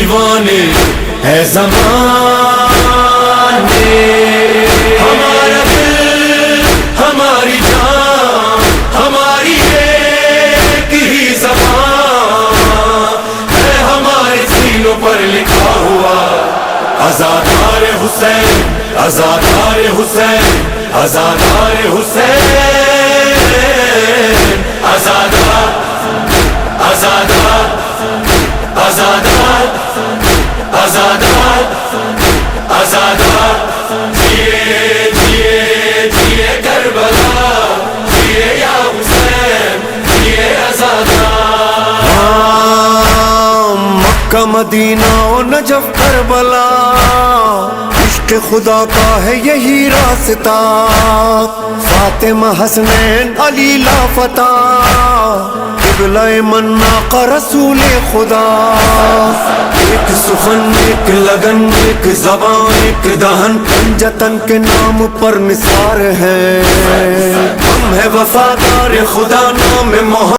دیوانے ہے زمانے، ہمارا دل ہماری جان ہماری ایک ہی زبان ہے، ہمارے سینوں پر لکھا ہوا آزادار حسین آزادار حسین آزادار حسین، آزادار آزادار آزادار آزادار آزادار، جیے جیے جیے کربلا، جیے یا حسین، جیے آزادار۔ مکہ مدینہ و نجف کربلا، عشق خدا کا ہے یہی راستہ، فاطمہ حسنین علی لافتہ، قبلہ منا کا رسول خدا، ایک سخن ایک لگن ایک زبان ایک دہن، پنجتن کے نام پر نثار ہے، ہم ہے وفادار خدا، نام محمد